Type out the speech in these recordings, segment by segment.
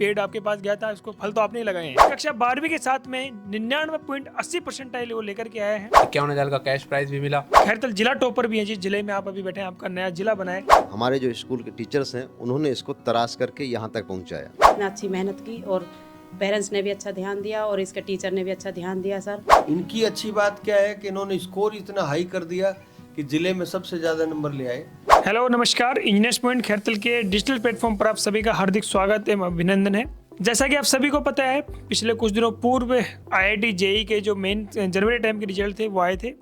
पेड़ आपके पास गया था उसको फल तो आपने ही लगाए हैं। कक्षा 12वीं के साथ में 99.80% वो लेकर के आए हैं। 51,000 का कैश प्राइज भी मिला। खैरतल जिला टॉपर भी है, जिस जिले में आप अभी बैठे हैं आपका नया जिला बना है। हमारे जो स्कूल के टीचर्स हैं उन्होंने इसको तराश करके यहाँ तक पहुँचाया। इतना अच्छी मेहनत की और पेरेंट्स ने भी अच्छा ध्यान दिया और इसके टीचर ने भी अच्छा ध्यान दिया। सर इनकी अच्छी बात क्या है कि इन्होंने स्कोर इतना हाई कर दिया कि जिले में सबसे ज्यादा नंबर ले आए। हेलो नमस्कार, इंजीनियर्स पॉइंट खैरतल के डिजिटल प्लेटफॉर्म पर आप सभी का हार्दिक स्वागत एवं अभिनंदन है। जैसा कि आप सभी को पता है, पिछले कुछ दिनों पूर्व IIT JEE के जो मेन जनवरी टाइम के रिजल्ट थे वो आए थे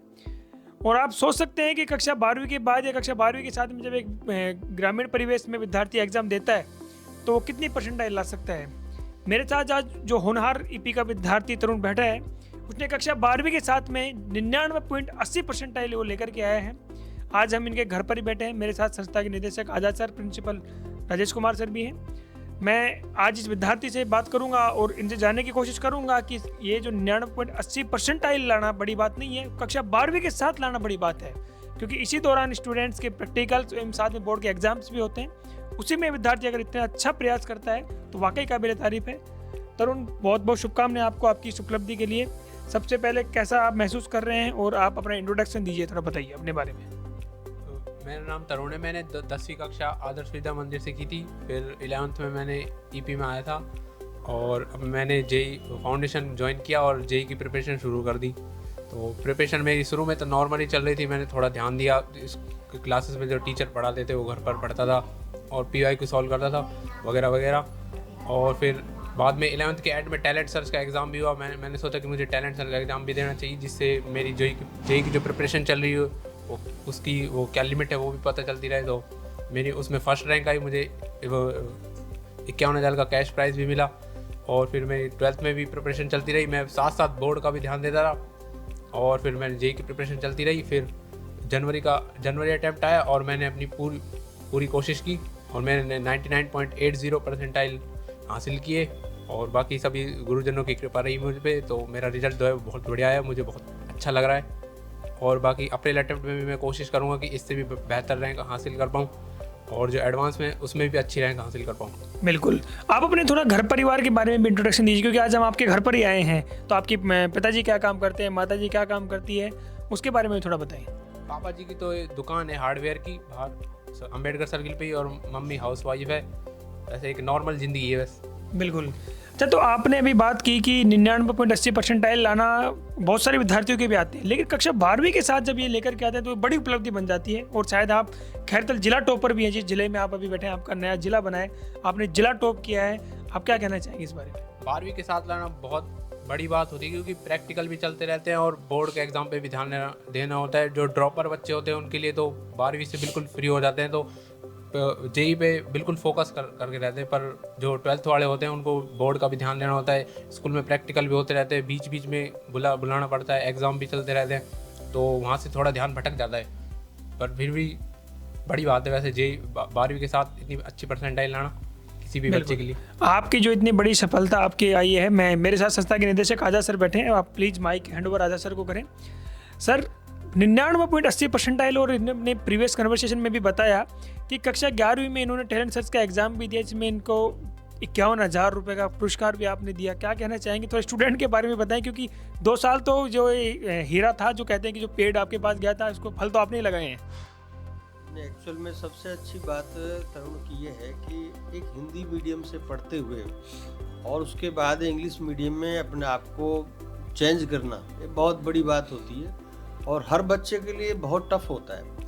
और आप सोच सकते हैं कि कक्षा 12वीं के बाद या कक्षा 12वीं के साथ में जब एक ग्रामीण परिवेश में विद्यार्थी एग्जाम देता है तो वो कितनी परसेंटाइल ला सकता है। मेरे साथ आज जो होनहार EP का विद्यार्थी तरुण बैठा है, उसने कक्षा 12वीं के साथ में 99.80% वो लेकर के आए हैं। आज हम इनके घर पर ही बैठे हैं। मेरे साथ संस्था के निदेशक Azad sir, principal Rajesh Kumar sir भी हैं। मैं आज इस विद्यार्थी से बात करूंगा और इनसे जानने की कोशिश करूंगा कि ये जो 99.80% लाना बड़ी बात नहीं है, कक्षा 12वीं के साथ लाना बड़ी बात है, क्योंकि इसी दौरान स्टूडेंट्स के प्रैक्टिकल्स एवं साथ में बोर्ड के एग्जाम्स भी होते हैं। उसी में विद्यार्थी अगर इतना अच्छा प्रयास करता है तो वाकई काबिल तारीफ है। तरुण, बहुत बहुत शुभकामनाएं आपको आपकी इस उपलब्धि के लिए। सबसे पहले कैसा आप महसूस कर रहे हैं और आप अपना इंट्रोडक्शन दीजिए, थोड़ा बताइए अपने बारे में। मेरा नाम तरुण है। मैंने 10वीं कक्षा आदर्श विद्या मंदिर से की थी। फिर 11th में मैंने EP में आया था और अब मैंने JEE फाउंडेशन ज्वाइन किया और JEE की प्रिपरेशन शुरू कर दी। तो प्रिपरेशन मेरी शुरू में तो नॉर्मली चल रही थी। मैंने थोड़ा ध्यान दिया, इस क्लासेस में जो टीचर पढ़ाते थे वो घर पर पढ़ता था और PY को सॉल्व करता था वगैरह वगैरह। और फिर बाद में 11th के एंड में टैलेंट सर्च का एग्ज़ाम भी हुआ। मैंने सोचा कि मुझे टैलेंट सर्च का एग्ज़ाम भी देना चाहिए, जिससे मेरी JEE की जो प्रिपरेशन चल रही है उसकी वो क्या लिमिट है वो भी पता चलती रहे। तो मेरी उसमें फर्स्ट रैंक आई, मुझे 51,000 का कैश प्राइज़ भी मिला। और फिर मेरी 12th में भी प्रिपरेशन चलती रही। मैं साथ साथ बोर्ड का भी ध्यान देता रहा और फिर मैंने JEE की प्रिपरेशन चलती रही। फिर जनवरी अटैम्प्ट आया और मैंने अपनी पूरी कोशिश की और मैंने 99.80% हासिल किए और बाकी सभी गुरुजनों की कृपा रही मुझ पे। तो मेरा रिजल्ट जो है बहुत बढ़िया है, मुझे बहुत अच्छा लग रहा है। और बाकी अप्रैल अटैम्प्ट में भी मैं कोशिश करूँगा कि इससे भी बेहतर रैंक हासिल कर पाऊँ और जो एडवांस में उसमें भी अच्छी रैंक हासिल कर पाऊँ। बिल्कुल, आप अपने थोड़ा घर परिवार के बारे में भी इंट्रोडक्शन दीजिए, क्योंकि आज हम आपके घर पर ही आए हैं। तो आपकी पिताजी क्या काम करते हैं, माताजी क्या काम करती है, उसके बारे में थोड़ा बताएं। पापा जी की तो दुकान है हार्डवेयर की बाहर अम्बेडकर सर्किल पे ही, और मम्मी हाउस वाइफ है। ऐसे एक नॉर्मल ज़िंदगी है बस। बिल्कुल। अच्छा, तो आपने अभी बात की कि 99.80% लाना बहुत सारे विद्यार्थियों के भी आते हैं, लेकिन कक्षा 12वीं के साथ जब ये लेकर के आते हैं तो बड़ी उपलब्धि बन जाती है। और शायद आप खैरतल जिला टॉपर भी हैं, जिस जिले में आप अभी बैठे हैं आपका नया जिला बना है, आपने जिला टॉप किया है। आप क्या कहना चाहेंगे इस बारे में? 12वीं के साथ लाना बहुत बड़ी बात होती है, क्योंकि प्रैक्टिकल भी चलते रहते हैं और बोर्ड के एग्ज़ाम पे भी ध्यान देना होता है। जो ड्रॉपर बच्चे होते हैं उनके लिए तो 12वीं से बिल्कुल फ्री हो जाते हैं, तो JEE पे बिल्कुल फोकस करके रहते हैं। पर जो 12th वाले होते हैं उनको बोर्ड का भी ध्यान देना होता है। स्कूल में प्रैक्टिकल भी होते रहते हैं, बीच बीच में बुलाना पड़ता है, एग्ज़ाम भी चलते रहते हैं, तो वहाँ से थोड़ा ध्यान भटक जाता है। पर फिर भी बड़ी बात है वैसे JEE 12वीं के साथ इतनी अच्छी परसेंटाइल लाना किसी भी बच्चे के लिए। आपकी जो इतनी बड़ी सफलता आपकी आई है, मेरे साथ संस्था के निदेशक आजाद सर बैठे हैं। आप please mike hand over Azad sir को करें। सर, 99.80% और इन्होंने प्रीवियस कन्वर्सेशन में भी बताया कि कक्षा 11वीं में इन्होंने टैलेंट सर्च का एग्ज़ाम भी दिया, जिसमें इनको 51,000 रुपये का पुरस्कार भी आपने दिया। क्या कहना चाहेंगे? थोड़ा स्टूडेंट के बारे में बताएं, क्योंकि 2 साल तो जो हीरा था, जो कहते हैं कि जो पेड़ आपके पास गया था उसको फल तो आपने ही लगाए हैं। एक्चुअल में सबसे अच्छी बात तरुण की ये है कि एक हिंदी मीडियम से पढ़ते हुए और उसके बाद इंग्लिश मीडियम में अपने आप को चेंज करना, ये बहुत बड़ी बात होती है और हर बच्चे के लिए बहुत टफ होता है।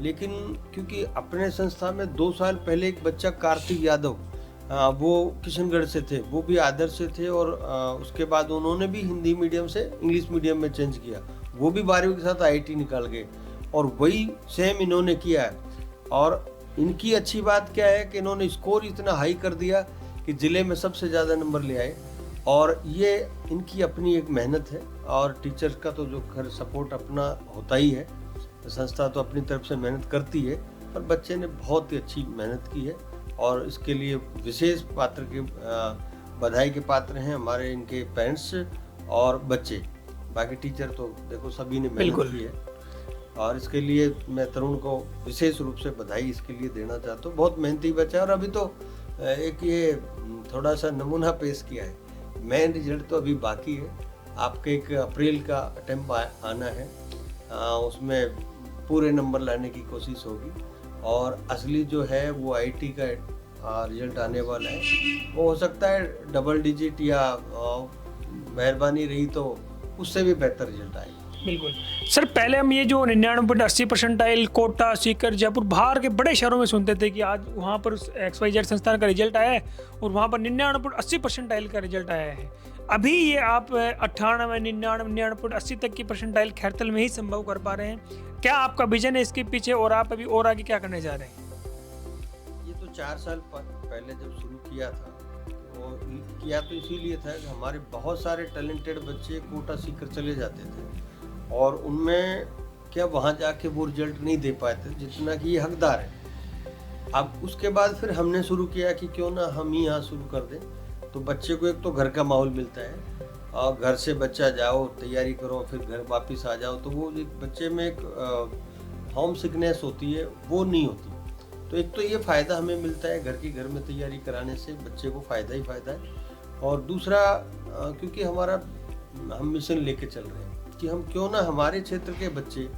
लेकिन क्योंकि अपने संस्था में 2 साल पहले एक बच्चा कार्तिक यादव, वो किशनगढ़ से थे, वो भी आदर्श से थे और उसके बाद उन्होंने भी हिंदी मीडियम से इंग्लिश मीडियम में चेंज किया। वो भी 12वीं के साथ IIT निकाल गए और वही सेम इन्होंने किया है। और इनकी अच्छी बात क्या है कि इन्होंने स्कोर इतना हाई कर दिया कि ज़िले में सबसे ज़्यादा नंबर ले आए। और ये इनकी अपनी एक मेहनत है और टीचर्स का तो जो खैर सपोर्ट अपना होता ही है, संस्था तो अपनी तरफ से मेहनत करती है, पर बच्चे ने बहुत ही अच्छी मेहनत की है और इसके लिए विशेष पात्र के बधाई के पात्र हैं हमारे इनके पेरेंट्स और बच्चे। बाकी टीचर तो देखो सभी ने मेहनत की है और इसके लिए मैं तरुण को विशेष रूप से बधाई इसके लिए देना चाहता हूँ। बहुत मेहनती बच्चा है और अभी तो एक ये थोड़ा सा नमूना पेश किया है। मेन रिजल्ट तो अभी बाकी है, आपके 1 अप्रैल का अटेम्प्ट आना है, उसमें पूरे नंबर लाने की कोशिश होगी और असली जो है वो आईटी का रिजल्ट आने वाला है। वो हो सकता है डबल डिजिट या मेहरबानी रही तो उससे भी बेहतर रिजल्ट आएगा। बिल्कुल सर, पहले हम ये जो 99.80 परसेंटाइल कोटा, सीकर, जयपुर, बाहर के बड़े शहरों में सुनते थे कि आज वहाँ पर XYZ संस्थान का रिजल्ट आया है और वहाँ पर 99.80 परसेंटाइल का रिजल्ट आया है। अभी ये आप 98, 99, 99.80 तक की परसेंटाइल खैरतल में ही संभव कर पा रहे हैं। क्या आपका विजन है इसके पीछे और आप अभी और आगे क्या करने जा रहे हैं? ये तो 4 साल पहले जब शुरू किया था वो किया तो इसीलिए था कि हमारे बहुत सारे टैलेंटेड बच्चे कोटा सीकर चले जाते थे और उनमें क्या वहाँ जाके वो रिजल्ट नहीं दे पाए थे जितना कि ये हकदार है। अब उसके बाद फिर हमने शुरू किया कि क्यों ना हम ही यहाँ शुरू कर दें, तो बच्चे को एक तो घर का माहौल मिलता है और घर से बच्चा जाओ, तैयारी करो, फिर घर वापस आ जाओ, तो वो एक बच्चे में एक होम सिकनेस होती है, वो नहीं होती। तो एक तो ये फ़ायदा हमें मिलता है घर की घर में तैयारी कराने से, बच्चे को फ़ायदा ही फ़ायदा है। और दूसरा क्योंकि हमारा हम मिशन लेके चल रहे हैं कि हम क्यों ना हमारे क्षेत्र के बच्चे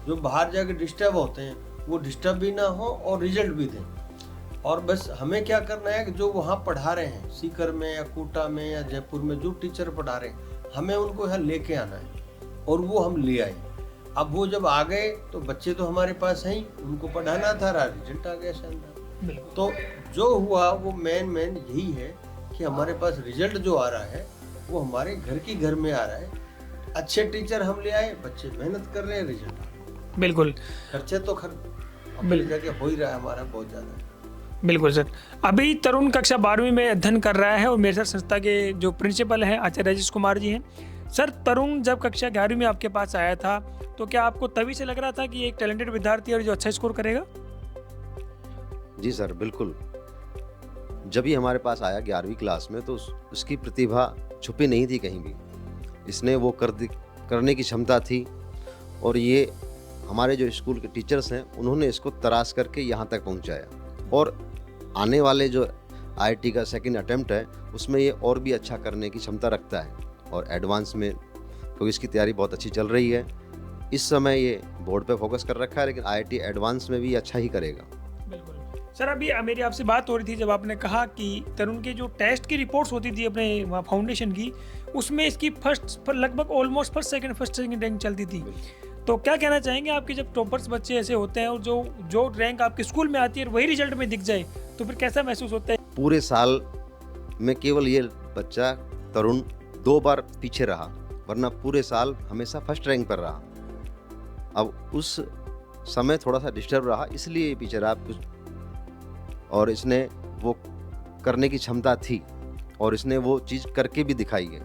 जो बाहर जाके डिस्टर्ब होते हैं वो डिस्टर्ब भी ना हो और रिजल्ट भी दें। और बस हमें क्या करना है कि जो वहाँ पढ़ा रहे हैं सीकर में या कोटा में या जयपुर में जो टीचर पढ़ा रहे हैं, हमें उनको यहाँ लेके आना है और वो हम ले आए। अब वो जब आ गए तो बच्चे तो हमारे पास हैं ही, उनको पढ़ाना था, रिजल्ट आ गया शानदार। तो जो हुआ वो मेन यही है कि हमारे पास रिजल्ट जो आ रहा है वो हमारे घर की घर में आ रहा है। अच्छे टीचर हम ले आए, बच्चे मेहनत कर रहे हैं, रिजल्ट बिल्कुल। खर्चे तो अपनी जगह हो ही रहा है हमारा बहुत ज़्यादा। बिल्कुल सर, अभी तरुण कक्षा 12वीं में अध्ययन कर रहा है और मेरे साथ संस्था के जो प्रिंसिपल हैं आचार्य राजेश कुमार जी हैं। सर, तरुण जब कक्षा 11वीं में आपके पास आया था तो क्या आपको तभी से लग रहा था कि एक टैलेंटेड विद्यार्थी और जो अच्छा स्कोर करेगा? जी सर, बिल्कुल। जब ही हमारे पास आया 11वीं क्लास में तो उसकी प्रतिभा छुपी नहीं थी कहीं भी। इसने वो करने की क्षमता थी और ये हमारे जो स्कूल के टीचर्स हैं उन्होंने इसको तराश करके यहाँ तक पहुँचाया। और आने वाले जो आईटी का सेकंड अटेम्प्ट है उसमें ये और भी अच्छा करने की क्षमता रखता है और एडवांस में, क्योंकि इसकी तैयारी बहुत अच्छी चल रही है। इस समय ये बोर्ड पे फोकस कर रखा है, लेकिन आईटी एडवांस में भी अच्छा ही करेगा। बिल्कुल सर, अभी मेरी आपसे बात हो रही थी जब आपने कहा कि तरुण के जो टेस्ट की रिपोर्ट्स होती थी अपने फाउंडेशन की, उसमें इसकी फर्स्ट लगभग ऑलमोस्ट फर्स्ट सेकंड रैंक चलती थी। तो क्या कहना चाहेंगे आपके जब टॉपर्स बच्चे ऐसे होते हैं और जो रैंक आपके स्कूल में आती है वही रिजल्ट में दिख जाए तो फिर कैसा महसूस होता है? पूरे साल में केवल ये बच्चा तरुण 2 बार पीछे रहा, वरना पूरे साल हमेशा फर्स्ट रैंक पर रहा। अब उस समय थोड़ा सा डिस्टर्ब रहा, इसलिए ये पीछे रहा। और इसने वो करने की क्षमता थी और इसने वो चीज़ करके भी दिखाई है।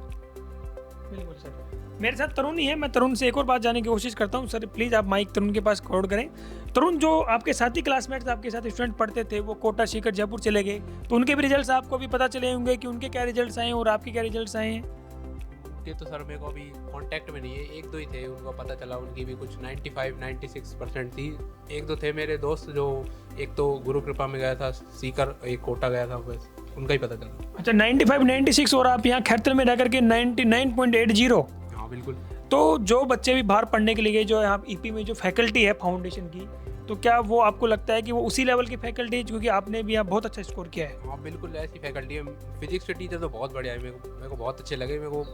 बिल्कुल सर, मेरे साथ तरुण ही है। मैं तरुण से एक और बात जानने की कोशिश करता हूँ। सर प्लीज़ आप माइक तरुण के पास फॉरवर्ड करें। तरुण, जो आपके साथी क्लासमेट्स आपके साथ स्टूडेंट पढ़ते थे वो कोटा, सीकर, जयपुर चले गए, तो उनके भी रिजल्ट्स आपको भी पता चले होंगे कि उनके क्या रिजल्ट्स आए हैं और आपके क्या रिजल्ट्स आए हैं? उनके तो सर मेरे को अभी कांटेक्ट में नहीं है, 1-2 ही थे, उनको पता चला उनकी भी कुछ 95-96% थी। 1-2 थे मेरे दोस्त, जो एक तो गुरु कृपा में गया था सीकर, एक कोटा गया था, बस उनका ही पता चला। अच्छा, 95-96 और आप यहाँ खैरतल में रह करके 99.80। हाँ बिल्कुल। तो जो बच्चे भी बाहर पढ़ने के लिए गए, जो यहाँ ईपी में जो फैकल्टी है फाउंडेशन की, तो क्या वो आपको लगता है कि वो उसी लेवल की फैकल्टी है, क्योंकि आपने भी यहाँ बहुत अच्छा स्कोर किया है? हाँ बिल्कुल, ऐसी फैकल्टी है। फिजिक्स के टीचर तो बहुत बढ़िया है, मेरे को बहुत अच्छे लगे। मेरे को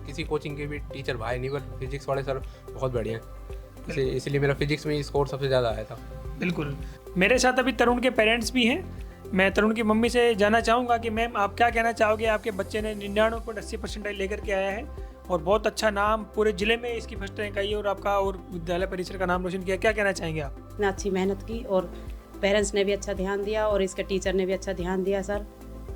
किसी कोचिंग के भी टीचर भाई नहीं, पर फिजिक्स वाले सर बहुत बढ़िया हैं, इसलिए मेरा फिजिक्स में स्कोर सबसे ज़्यादा आया था। बिल्कुल। मेरे साथ अभी तरुण के पेरेंट्स भी हैं। मैं तरुण की मम्मी से जानना चाहूँगा कि मैम आप क्या कहना चाहोगे, आपके बच्चे ने 99.80% लेकर के आया है और बहुत अच्छा नाम पूरे ज़िले में इसकी फर्स्ट रैंक आई है और आपका और विद्यालय परिसर का नाम रोशन किया, क्या कहना चाहेंगे आप? इतना अच्छी मेहनत की और पेरेंट्स ने भी अच्छा ध्यान दिया और इसके टीचर ने भी अच्छा ध्यान दिया। सर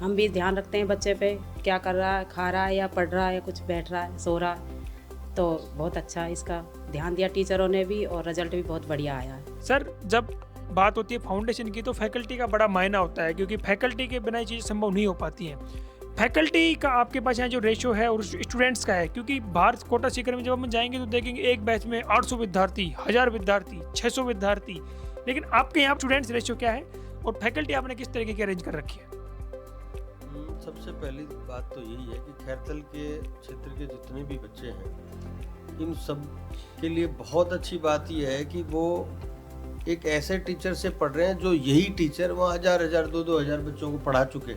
हम भी ध्यान रखते हैं बच्चे पे, क्या कर रहा है, खा रहा है या पढ़ रहा है या कुछ बैठ रहा है, सो रहा है, तो बहुत अच्छा इसका ध्यान दिया टीचरों ने भी और रिजल्ट भी बहुत बढ़िया आया है। सर, जब बात होती है फाउंडेशन की तो फैकल्टी का बड़ा मायना होता है, क्योंकि फैकल्टी के बिना ये चीज़ संभव नहीं हो पाती हैं। फैकल्टी का आपके पास यहाँ जो रेशो है और स्टूडेंट्स का है, क्योंकि बाहर कोटा सीकर में जब हम जाएंगे तो देखेंगे एक बैच में 800 विद्यार्थी, 1000 विद्यार्थी, 600 विद्यार्थी, लेकिन आपके यहाँ स्टूडेंट्स रेशो क्या है और फैकल्टी आपने किस तरीके की अरेंज कर रखी है? सबसे पहली बात तो यही है कि खैरतल के क्षेत्र के जितने भी बच्चे हैं, इन सब के लिए बहुत अच्छी बात यह है कि वो एक ऐसे टीचर से पढ़ रहे हैं जो यही टीचर वहाँ हजार 2,000 बच्चों को पढ़ा चुके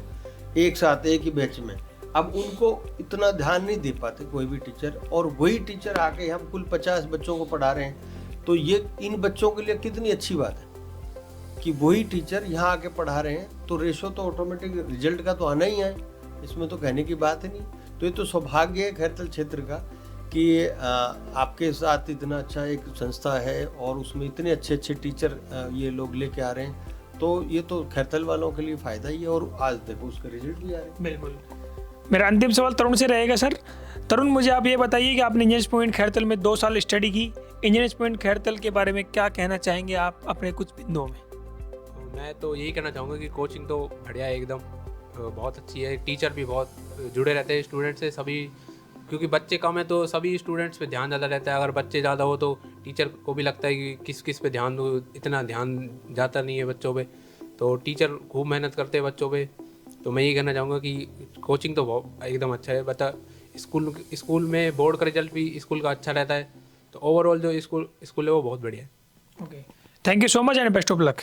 एक साथ एक ही बैच में। अब उनको इतना ध्यान नहीं दे पाते कोई भी टीचर, और वही टीचर आके हम कुल 50 बच्चों को पढ़ा रहे हैं। तो ये इन बच्चों के लिए कितनी अच्छी बात है कि वही टीचर यहाँ आके पढ़ा रहे हैं, तो रेशो तो ऑटोमेटिक रिजल्ट का तो आना ही है, इसमें तो कहने की बात ही नहीं। तो ये तो सौभाग्य है खैरतल क्षेत्र का कि आपके साथ इतना अच्छा एक संस्था है और उसमें इतने अच्छे अच्छे टीचर ये लोग लेके आ रहे हैं, तो ये तो खैरतल वालों के लिए फ़ायदा ही है। और आज देखो उसका रिजल्ट भी आ रहा है। बिल्कुल। मेरा अंतिम सवाल तरुण से रहेगा सर। तरुण, मुझे आप ये बताइए कि आपने इंजीनियर्स पॉइंट खैरतल में 2 साल स्टडी की, इंजीनियर्स पॉइंट खैरतल के बारे में क्या कहना चाहेंगे आप अपने कुछ बिंदुओं में? मैं तो यही कहना चाहूँगा कि कोचिंग तो बढ़िया है एकदम, बहुत अच्छी है। टीचर भी बहुत जुड़े रहते हैं स्टूडेंट से सभी, क्योंकि बच्चे कम है तो सभी स्टूडेंट्स पे ध्यान ज़्यादा रहता है। अगर बच्चे ज़्यादा हो तो टीचर को भी लगता है कि किस किस पे ध्यान दूँ, इतना ध्यान जाता नहीं है बच्चों पे, तो टीचर खूब मेहनत करते हैं बच्चों पे। तो मैं यही कहना चाहूँगा कि कोचिंग तो बहुत एकदम अच्छा है। स्कूल में बोर्ड का रिजल्ट भी स्कूल का अच्छा रहता है, तो ओवरऑल जो स्कूल है वो बहुत बढ़िया है। Okay, thank you so much and best of luck.